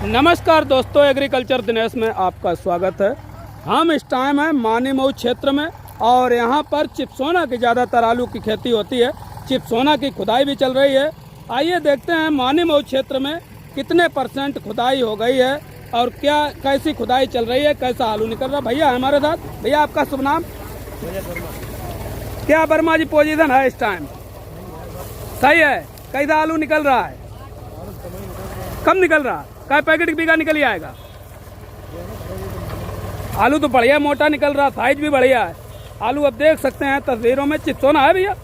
नमस्कार दोस्तों, एग्रीकल्चर दिनेश में आपका स्वागत है। हम इस टाइम है मानी मऊ क्षेत्र में और यहाँ पर चिप्सोना की ज़्यादातर आलू की खेती होती है। चिप्सोना की खुदाई भी चल रही है। आइए देखते हैं मानी मऊ क्षेत्र में कितने % खुदाई हो गई है और क्या कैसी खुदाई चल रही है, कैसा आलू निकल रहा है। भैया हमारे साथ। भैया आपका शुभ नाम? क्या वर्मा जी पोजीशन है इस टाइम? सही है। कैसा आलू निकल रहा है? कम निकल रहा है। क्या पैकेट बीघा निकल ही आएगा? आलू तो बढ़िया मोटा निकल रहा, साइज भी बढ़िया है। आलू अब देख सकते हैं तस्वीरों में, चिप्सोना है भैया,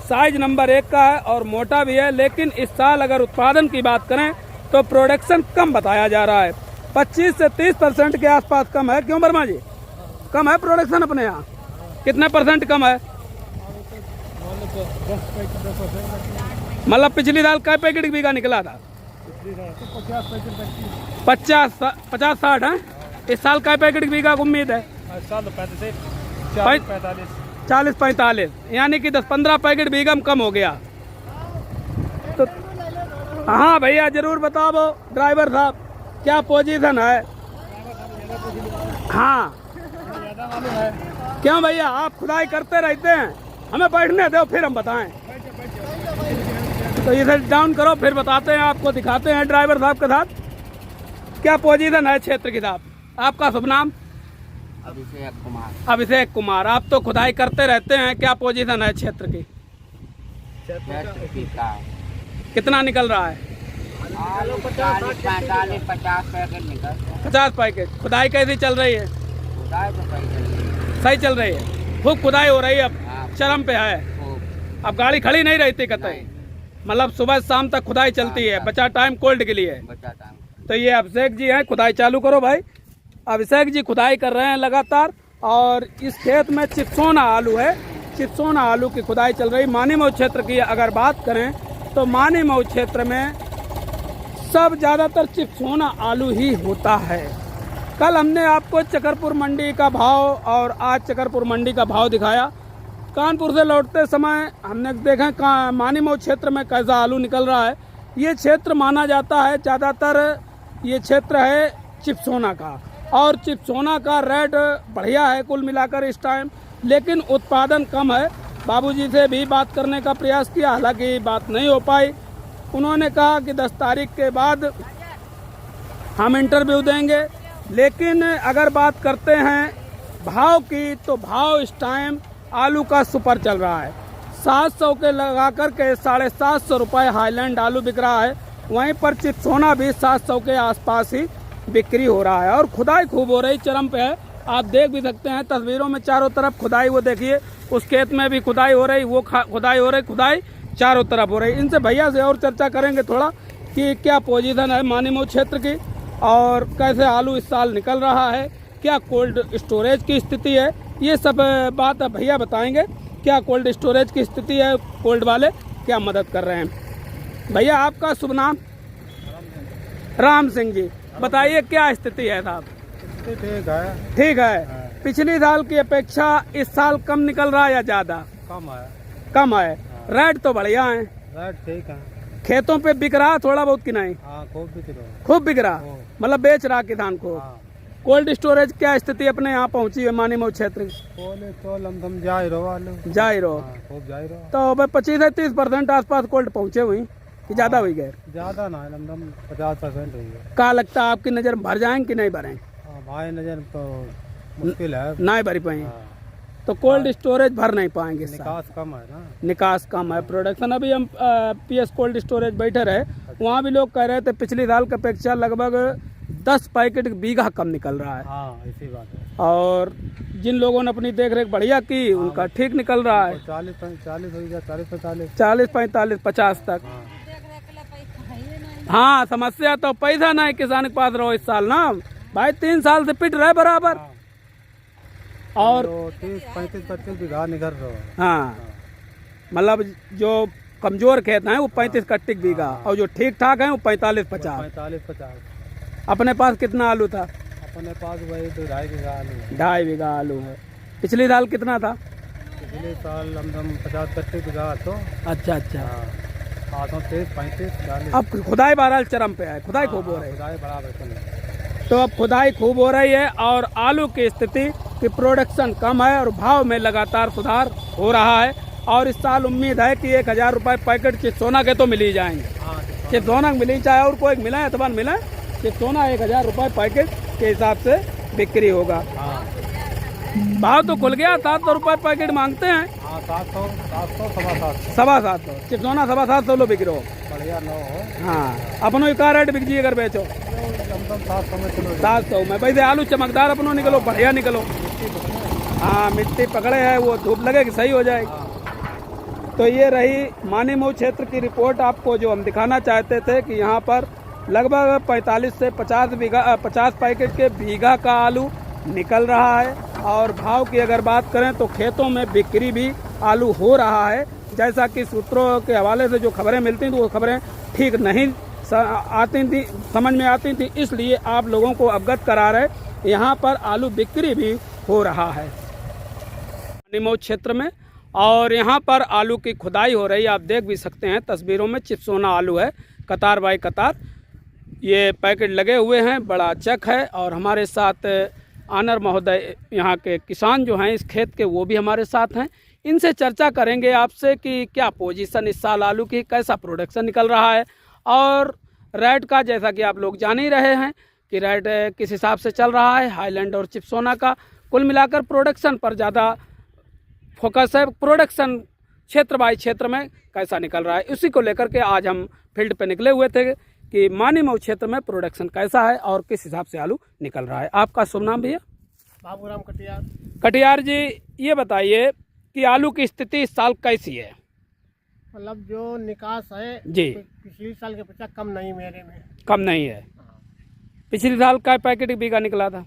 साइज नंबर 1 का है और मोटा भी है। लेकिन इस साल अगर उत्पादन की बात करें तो प्रोडक्शन कम बताया जा रहा है, 25 से 30% के आसपास कम है। क्यों वर्मा जी, कम है प्रोडक्शन अपने यहाँ? कितने % कम है? मतलब पिछली साल क्या पैकेट बीघा निकला था? 50-60 है। इस साल का पैकेट बीघा की उम्मीद है? 40-45, यानी कि 10-15 पैकेट बीघा में कम हो गया। तो हाँ भैया जरूर बताओ ड्राइवर साहब, क्या पोजीशन है? हाँ क्यों भैया, आप खुदाई करते रहते हैं, हमें बैठने दो फिर हम बताएं। तो इधर डाउन करो फिर बताते हैं, आपको दिखाते हैं ड्राइवर साहब के साथ क्या पोजीशन है क्षेत्र की। साहब आपका शुभ नाम? अभिषेक कुमार। अभिषेक कुमार, आप तो खुदाई करते रहते हैं, क्या पोजीशन है क्षेत्र की? कितना निकल रहा है? आलू 40-45-50 पैकेट निकल। 50 पैकेट। खुदाई कैसी चल रही है? खुदाई तो सही चल रही है, खूब खुदाई हो रही है, अब चरम पे है। अब गाड़ी खड़ी नहीं रहती कतई, मतलब सुबह शाम तक खुदाई चलती है, बचा टाइम कोल्ड के लिए। तो ये अभिषेक जी हैं, खुदाई चालू करो भाई। अभिषेक जी खुदाई कर रहे हैं लगातार और इस खेत में चिप्सोना आलू है। चिप्सोना आलू की खुदाई चल रही। मानी मऊ क्षेत्र की अगर बात करें तो मानी मऊ क्षेत्र में सब ज़्यादातर चिप्सोना आलू ही होता है। कल हमने आपको चकरपुर मंडी का भाव और आज चकरपुर मंडी का भाव दिखाया। कानपुर से लौटते समय हमने देखा मानी मऊ क्षेत्र में कैसा आलू निकल रहा है। ये क्षेत्र माना जाता है ज़्यादातर, ये क्षेत्र है चिप्सोना का और चिप्सोना का रेट बढ़िया है कुल मिलाकर इस टाइम, लेकिन उत्पादन कम है। बाबूजी से भी बात करने का प्रयास किया, हालांकि बात नहीं हो पाई। उन्होंने कहा कि 10 तारीख के बाद हम इंटरव्यू देंगे। लेकिन अगर बात करते हैं भाव की तो भाव इस टाइम आलू का सुपर चल रहा है। 700 के लगा कर के 750 रुपये हाईलैंड आलू बिक रहा है। वहीं पर चिप्सोना भी 700 के आसपास ही बिक्री हो रहा है और खुदाई खूब हो रही, चरम पे है। आप देख भी सकते हैं तस्वीरों में चारों तरफ खुदाई, वो देखिए उस खेत में भी खुदाई हो रही, वो खुदाई हो रही, खुदाई चारों तरफ हो रही। इनसे भैया से और चर्चा करेंगे थोड़ा कि क्या पोजीशन है मानी मऊ क्षेत्र की और कैसे आलू इस साल निकल रहा है, क्या कोल्ड स्टोरेज की स्थिति है, ये सब बात भैया बताएंगे। क्या कोल्ड स्टोरेज की स्थिति है, कोल्ड वाले क्या मदद कर रहे हैं। भैया आपका शुभ नाम? राम सिंह जी, बताइए क्या स्थिति है साहब? ठीक है। पिछली साल की अपेक्षा इस साल कम निकल रहा है या ज्यादा? कम है। रेट तो बढ़िया है, रेट ठीक है। खेतों पे बिक रहा थोड़ा बहुत कि नहीं? खूब बिक रहा, मतलब बेच रहा किसान को। कोल्ड स्टोरेज क्या स्थिति अपने यहाँ पहुँची है मानी मऊ क्षेत्र की? जा ही रहो तो 25 से 30% आसपास कोल्ड पहुँचे हुई कि ज्यादा हुई गए? ज्यादा ना, 50% हुई है। क्या लगता है आपकी नजर भर जाएंगे कि नहीं भरेंगे? भाई नजर तो मुश्किल है, नहीं भर पाएंगे। तो कोल्ड स्टोरेज भर नहीं पाएंगे। निकास कम है ना, निकास कम है। प्रोडक्शन अभी हम पीएस कोल्ड स्टोरेज बैठे रहे, वहाँ भी लोग कह रहे थे पिछली साल की अपेक्षा लगभग 10 पैकेट बीघा कम निकल रहा है। हाँ, इसी बात है। और जिन लोगों ने अपनी देख रेख बढ़िया की उनका ठीक निकल रहा है। 40-45 50 तक। हाँ, समस्या तो पैसा नहीं किसान के पास रहो इस साल ना भाई, 3 साल से पिट रहे बराबर। और 30-35 बीघा निकल रहा है। हाँ, मतलब जो कमजोर खेत हैं वो 35 कट्टी बीघा और जो ठीक ठाक हैं वो 45-50। अपने पास कितना आलू था? अपने पास वही 2.5 बीघा आलू। 2.5 बीघा आलू है। पिछले साल कितना था? पिछले साल हम 50-30 बीघा तो। अच्छा। 8 30 35 40। अब खुदाई बहरहाल चरम पे है, खुदाई खूब हो रही है। खुदाई बराबर चल रही है। तो अब खुदाई खूब हो रही है और आलू की स्थिति की प्रोडक्शन कम है और भाव में लगातार सुधार हो रहा है। और इस साल उम्मीद है कि 1000 रुपये पैकेट चिप्सोना के तो मिल ही जाएंगे। हाँ चिप्सोना मिली चाहे और कोई मिला है अथवा मिला, चिप्सोना 1000 रुपये पैकेट के हिसाब से बिक्री होगा। हाँ भाव तो खुल गया, 700 रुपये पैकेट मांगते हैं। हाँ 700 700 750 750 चिप्सोना 750 लो बिक रहे हो। बढ़िया नो हो। हाँ अपनों का रेट बिक जी अगर बेचो कम 700 में किलो। 700 में। वैसे आलू चमकदार अपनों निकलो, बढ़िया निकलो। हाँ मिट्टी पकड़े है, वो धूप लगे कि सही हो जाएगी। तो ये रही मानीमऊ क्षेत्र की रिपोर्ट आपको जो हम दिखाना चाहते थे कि यहाँ पर लगभग 45 से 50 पैकेट के बीघा का आलू निकल रहा है। और भाव की अगर बात करें तो खेतों में बिक्री भी आलू हो रहा है। जैसा कि सूत्रों के हवाले से जो खबरें मिलती थी वो खबरें ठीक नहीं आती थी, समझ में आती थी, इसलिए आप लोगों को अवगत करा रहे यहाँ पर आलू बिक्री भी हो रहा है मानीमऊ क्षेत्र में। और यहाँ पर आलू की खुदाई हो रही है, आप देख भी सकते हैं तस्वीरों में। चिप्सोना आलू है, कतार बाई कतार ये पैकेट लगे हुए हैं, बड़ा चक है। और हमारे साथ आनर महोदय यहाँ के किसान जो हैं इस खेत के, वो भी हमारे साथ हैं। इनसे चर्चा करेंगे आपसे कि क्या पोजीशन इस साल आलू की, कैसा प्रोडक्शन निकल रहा है। और रेट का जैसा कि आप लोग जान ही रहे हैं कि रेट किस हिसाब से चल रहा है, हाईलैंड और चिप्सोना का। कुल मिलाकर प्रोडक्शन पर ज़्यादा फोकस है, प्रोडक्शन क्षेत्र बाई क्षेत्र में कैसा निकल रहा है, उसी को लेकर के आज हम फील्ड पे निकले हुए थे कि मानीमऊ क्षेत्र में प्रोडक्शन कैसा है और किस हिसाब से आलू निकल रहा है। आपका शुभ नाम भैया? बाबूराम कटियार। कटियार जी, ये बताइए कि आलू की स्थिति इस साल कैसी है? मतलब जो निकास है जी पिछले साल के अपेक्षा कम नहीं, मेरे में कम नहीं है। पिछले साल का पैकेट बीघा निकला था?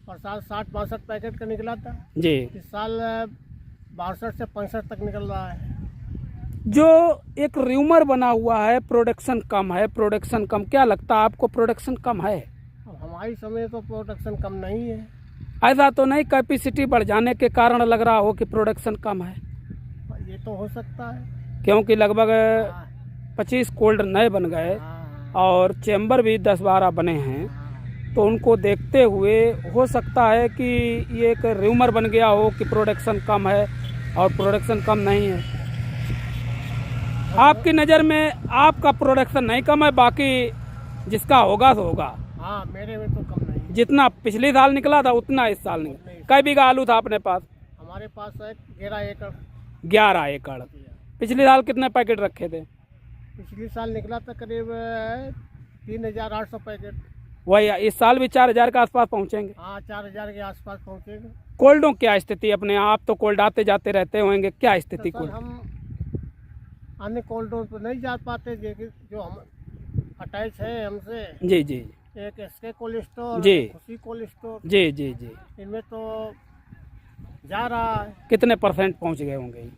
और साल 60-62 पैकेट का निकला था। जी। इस साल 62 से 65 तक निकल रहा है। जो एक र्यूमर बना हुआ है प्रोडक्शन कम है, प्रोडक्शन कम, क्या लगता है आपको प्रोडक्शन कम है? अब हमारी समय तो प्रोडक्शन कम नहीं है। ऐसा तो नहीं कैपेसिटी बढ़ जाने के कारण लग रहा हो कि प्रोडक्शन कम है? ये तो हो सकता है क्योंकि लगभग हाँ, 25 कोल्ड नए बन गए हाँ, और चेंबर भी 10-12 बने हैं। तो उनको देखते हुए हो सकता है कि ये एक र्यूमर बन गया हो कि प्रोडक्शन कम है और प्रोडक्शन कम नहीं है। आपकी नज़र में आपका प्रोडक्शन नहीं कम है, बाकी जिसका होगा तो होगा। हाँ मेरे में तो कम नहीं। जितना पिछले साल निकला था उतना इस साल निकला। कई बीघा आलू था अपने पास? हमारे पास है 11 एकड़। 11 एकड़। पिछले साल कितने पैकेट रखे थे? पिछले साल निकला था करीब 3800 पैकेट। वही इस साल भी 4000 के आसपास पहुंचेंगे? हाँ 4000 के आसपास पहुँचेगा। कोल्डों क्या स्थिति अपने, आप तो कोल्ड आते जाते रहते होंगे, क्या स्थिति तो कोल्ड? हम अन्य कोल्डों पर नहीं जा पाते, जो हम अटैच है हमसे। जी जी एक एसके कोल्ड स्टोर, जी। खुशी कोल्ड स्टोर, जी जी जी। इनमें तो जा रहा है। कितने परसेंट पहुंच गए होंगे?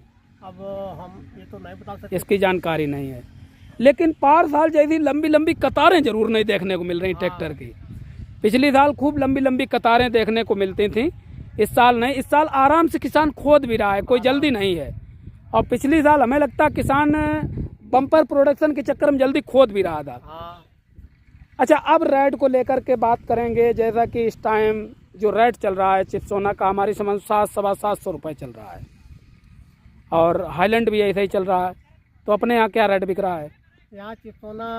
अब हम ये तो नहीं बता सकते। इसकी जानकारी नहीं है, लेकिन पार साल जैसी लंबी लंबी कतारें जरूर नहीं देखने को मिल रही ट्रैक्टर की। पिछली साल खूब लंबी लंबी कतारें देखने को मिलती थी, इस साल नहीं। इस साल आराम से किसान खोद भी रहा है, कोई जल्दी नहीं है। और पिछली साल हमें लगता है किसान बम्पर प्रोडक्शन के चक्कर में जल्दी खोद भी रहा था। हाँ अच्छा, अब रेट को लेकर के बात करेंगे। जैसा कि इस टाइम जो रेट चल रहा है चिप्सोना का, हमारी समझ 700-750 रुपये चल रहा है और हाईलैंड भी ऐसा ही चल रहा है। तो अपने यहाँ क्या रेट बिक रहा है? यहाँ चिप्सोना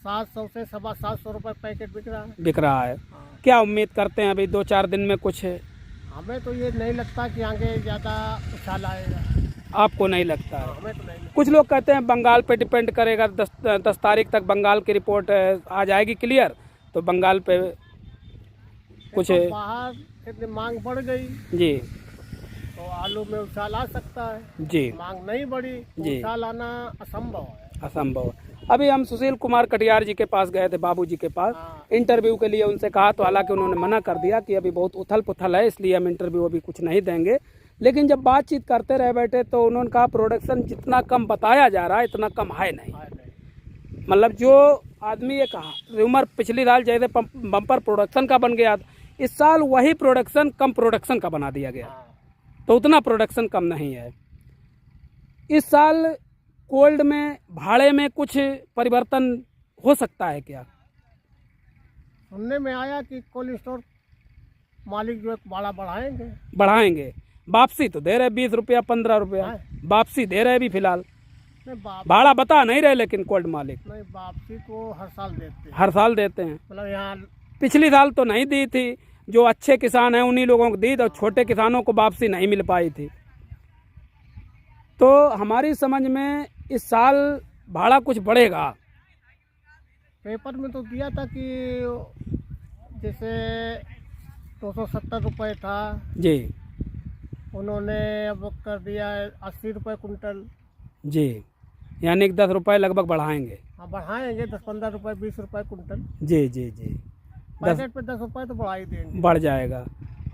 700 से 750 रुपये पैकेट बिक रहा है। बिक रहा है। हाँ। क्या उम्मीद करते हैं अभी 2-4 दिन में कुछ? हमें तो ये नहीं लगता कि आगे ज़्यादा उछाल आएगा। आपको नहीं लगता है? हमें तो नहीं लगता। कुछ लोग कहते हैं बंगाल पे डिपेंड करेगा, 10 तारीख तक बंगाल की रिपोर्ट आ जाएगी क्लियर, तो बंगाल पे कुछ तो बाहर इतनी मांग बढ़ गई जी तो आलू में उछाल आ सकता है। जी। मांग नहीं बढ़ी तो जी। उछाल आना असंभव है। असंभव। अभी हम सुशील कुमार कटियार जी के पास गए थे, बाबूजी के पास हाँ। इंटरव्यू के लिए, उनसे कहा तो हालांकि उन्होंने मना कर दिया कि अभी बहुत उथल पुथल है, इसलिए हम इंटरव्यू अभी कुछ नहीं देंगे। लेकिन जब बातचीत करते रह बैठे तो उन्होंने कहा प्रोडक्शन जितना कम बताया जा रहा है इतना कम है नहीं। मतलब जो आदमी ये कहा र्यूमर पिछली साल जैसे बम्पर प्रोडक्शन का बन गया, इस साल वही प्रोडक्शन कम प्रोडक्शन का बना दिया गया, तो उतना प्रोडक्शन कम नहीं है। इस साल कोल्ड में भाड़े में कुछ परिवर्तन हो सकता है क्या? सुनने में आया कि कोल्ड स्टोर मालिक जो है भाड़ा बढ़ाएंगे। बढ़ाएंगे। वापसी तो दे रहे 20 रुपया 15 रुपया वापसी दे रहे अभी फिलहाल। नहीं भाड़ा बता नहीं रहे लेकिन कोल्ड मालिक नहीं, वापसी तो हर साल देते हैं। हर साल देते हैं। मतलब यहाँ पिछली साल तो नहीं दी थी, जो अच्छे किसान हैं उन्हीं लोगों को दी और छोटे किसानों को वापसी नहीं मिल पाई थी। तो हमारी समझ में इस साल भाड़ा कुछ बढ़ेगा। पेपर में तो दिया था कि जैसे 270 रुपये था, जी उन्होंने अब कर दिया 80 रुपये कुंटल। जी, यानी कि 10 रुपये लगभग बढ़ाएंगे। हाँ बढ़ाएंगे, 10-15 रुपये 20 रुपये कुंटल। जी जी जी, पैकेट पे 10 रुपये तो बढ़ा ही देंगे। बढ़ जाएगा।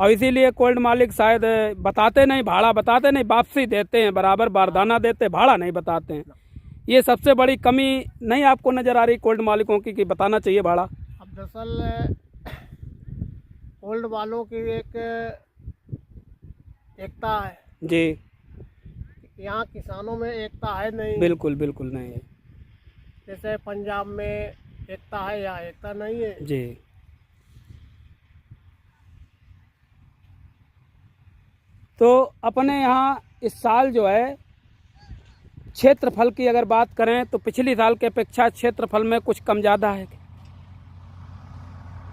और इसीलिए कोल्ड मालिक शायद बताते नहीं, भाड़ा बताते नहीं, वापसी देते हैं बराबर, बारदाना देते, भाड़ा नहीं बताते हैं। ये सबसे बड़ी कमी नहीं आपको नज़र आ रही कोल्ड मालिकों की कि बताना चाहिए भाड़ा? अब दरअसल कोल्ड वालों की एक एकता है जी यहाँ, किसानों में एकता है नहीं। बिल्कुल बिल्कुल नहीं है। जैसे पंजाब में एकता है, यहाँ एकता नहीं है। जी, तो अपने यहाँ इस साल जो है क्षेत्रफल की अगर बात करें तो पिछली साल के अपेक्षा क्षेत्रफल में कुछ कम ज़्यादा है?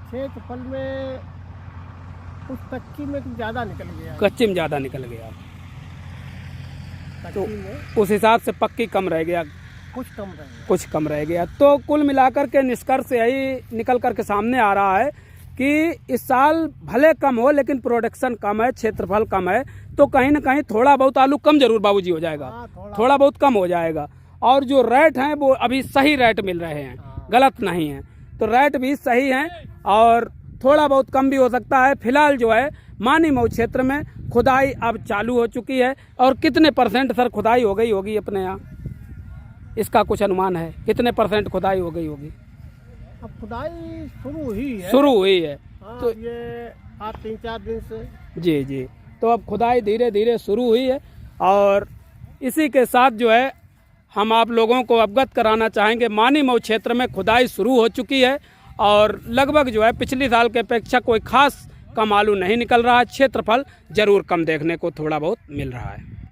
क्षेत्रफल में कुछ कच्ची में ज़्यादा निकल गया है। कच्ची में ज़्यादा निकल गया, तो कच्ची में उस हिसाब से पक्की कम रह गया, कुछ कम रह गया। कुछ कम रह गया। तो कुल मिलाकर के निष्कर्ष यही निकल कर के सामने आ रहा है कि इस साल भले कम हो लेकिन प्रोडक्शन कम है, क्षेत्रफल कम है, तो कहीं ना कहीं थोड़ा बहुत आलू कम जरूर बाबूजी हो जाएगा। हाँ, थोड़ा बहुत कम हो जाएगा। और जो रेट हैं वो अभी सही रेट मिल रहे हैं, गलत नहीं है, तो रेट भी सही हैं और थोड़ा बहुत कम भी हो सकता है। फिलहाल जो है मानी मऊ क्षेत्र में खुदाई अब चालू हो चुकी है। और कितने % सर खुदाई हो गई होगी अपने यहाँ, इसका कुछ अनुमान है? कितने % खुदाई हो गई होगी? अब खुदाई शुरू हुई है। शुरू हुई है। हाँ, तो ये आज 3-4 दिन से। जी जी, तो अब खुदाई धीरे धीरे शुरू हुई है। और इसी के साथ जो है हम आप लोगों को अवगत कराना चाहेंगे, मानी मऊ क्षेत्र में खुदाई शुरू हो चुकी है और लगभग जो है पिछली साल के अपेक्षा कोई खास कम आलू नहीं निकल रहा है। क्षेत्रफल जरूर कम देखने को थोड़ा बहुत मिल रहा है।